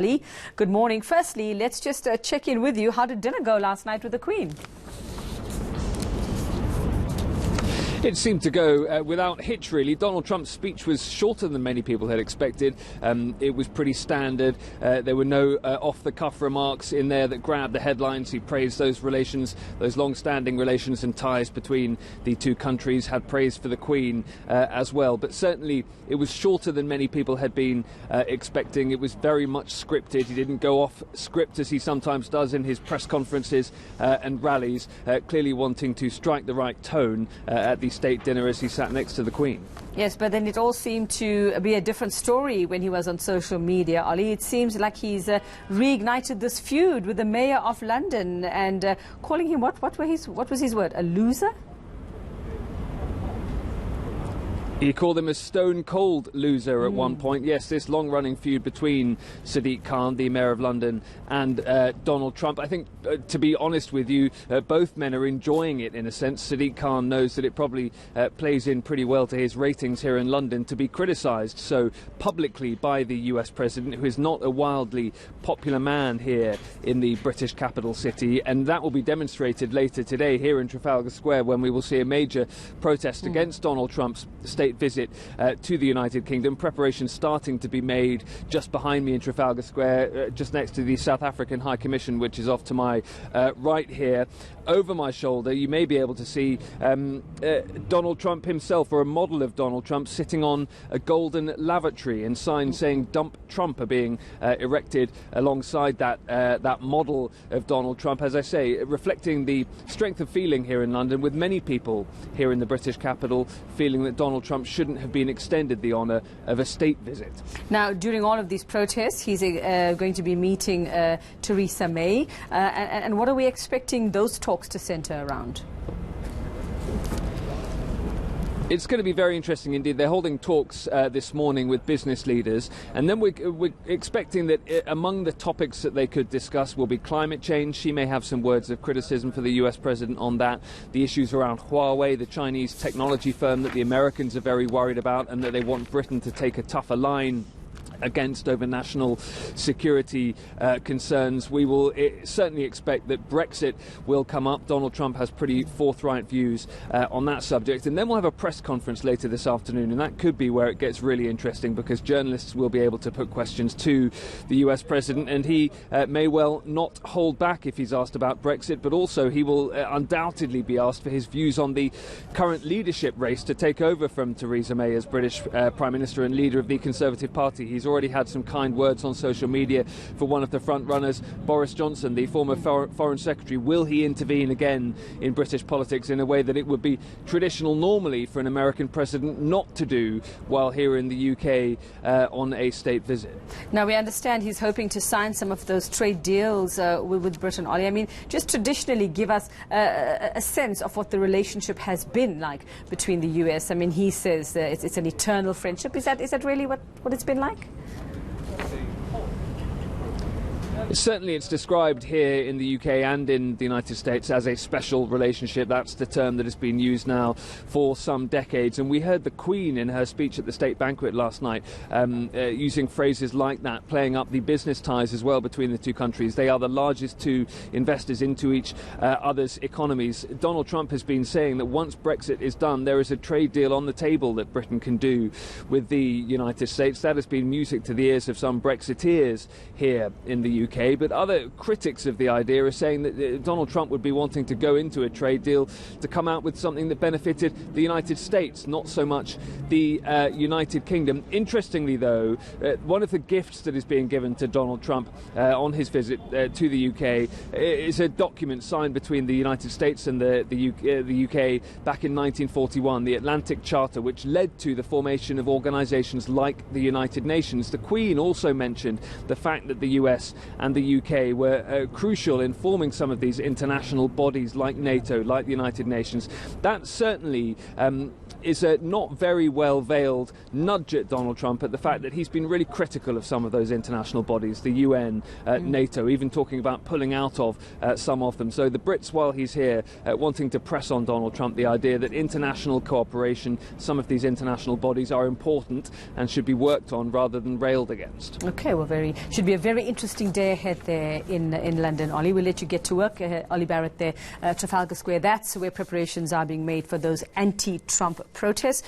Lee, good morning. Firstly, let's just check in with you. How did dinner go last night with the Queen? It seemed to go without hitch, really. Donald Trump's speech was shorter than many people had expected. It was pretty standard. There were no off-the-cuff remarks in there that grabbed the headlines. He praised those relations, those long-standing relations and ties between the two countries, had praise for the Queen as well. But certainly it was shorter than many people had been expecting. It was very much scripted. He didn't go off script as he sometimes does in his press conferences and rallies, clearly wanting to strike the right tone at the state dinner as he sat next to the Queen. Yes, but then it all seemed to be a different story when he was on social media, Ollie. It seems like he's reignited this feud with the Mayor of London and calling him, what was his word, a loser? He called him a stone-cold loser at one point. Yes, this long-running feud between Sadiq Khan, the Mayor of London, and Donald Trump. I think, to be honest with you, both men are enjoying it in a sense. Sadiq Khan knows that it probably plays in pretty well to his ratings here in London to be criticised so publicly by the US President, who is not a wildly popular man here in the British capital city. And that will be demonstrated later today here in Trafalgar Square when we will see a major protest against Donald Trump's state visit to the United Kingdom. Preparations starting to be made just behind me in Trafalgar Square, just next to the South African High Commission, which is off to my right here. Over my shoulder, you may be able to see Donald Trump himself, or a model of Donald Trump, sitting on a golden lavatory, and signs saying "Dump Trump" are being erected alongside that model of Donald Trump. As I say, reflecting the strength of feeling here in London, with many people here in the British capital feeling that Donald Trump shouldn't have been extended the honour of a state visit. Now, during all of these protests, he's going to be meeting Theresa May. And what are we expecting those talks to centre around? It's going to be very interesting indeed. They're holding talks this morning with business leaders, and then we're expecting that among the topics that they could discuss will be climate change. She may have some words of criticism for the US president on that. The issues around Huawei, the Chinese technology firm that the Americans are very worried about and that they want Britain to take a tougher line against over national security concerns. We will certainly expect that Brexit will come up. Donald Trump has pretty forthright views on that subject. And then we'll have a press conference later this afternoon, and that could be where it gets really interesting, because journalists will be able to put questions to the US president, and he may well not hold back if he's asked about Brexit, but also he will undoubtedly be asked for his views on the current leadership race to take over from Theresa May as British Prime Minister and leader of the Conservative Party. He's already had some kind words on social media for one of the front runners, Boris Johnson, the former Foreign Secretary. Will he intervene again in British politics in a way that it would be traditional normally for an American president not to do while here in the UK on a state visit? Now, we understand he's hoping to sign some of those trade deals with Britain, Ollie. I mean, just traditionally give us a sense of what the relationship has been like between the US. I mean, he says it's an eternal friendship. Is that really what it's been like? Certainly it's described here in the UK and in the United States as a special relationship. That's the term that has been used now for some decades. And we heard the Queen in her speech at the state banquet last night using phrases like that, playing up the business ties as well between the two countries. They are the largest two investors into each other's economies. Donald Trump has been saying that once Brexit is done, there is a trade deal on the table that Britain can do with the United States. That has been music to the ears of some Brexiteers here in the UK. But other critics of the idea are saying that Donald Trump would be wanting to go into a trade deal to come out with something that benefited the United States, not so much the United Kingdom. Interestingly, though, one of the gifts that is being given to Donald Trump on his visit to the UK is a document signed between the United States and the UK back in 1941, the Atlantic Charter, which led to the formation of organisations like the United Nations. The Queen also mentioned the fact that the US and the UK were crucial in forming some of these international bodies like NATO, like the United Nations. That certainly is a not very well veiled nudge at Donald Trump at the fact that he's been really critical of some of those international bodies, the UN, NATO, even talking about pulling out of some of them. So the Brits, while he's here, wanting to press on Donald Trump the idea that international cooperation, some of these international bodies are important and should be worked on rather than railed against. Okay, well, should be a very interesting day ahead there in London. Ollie, we'll let you get to work. Ollie Barrett there, Trafalgar Square. That's where preparations are being made for those anti-Trump protests.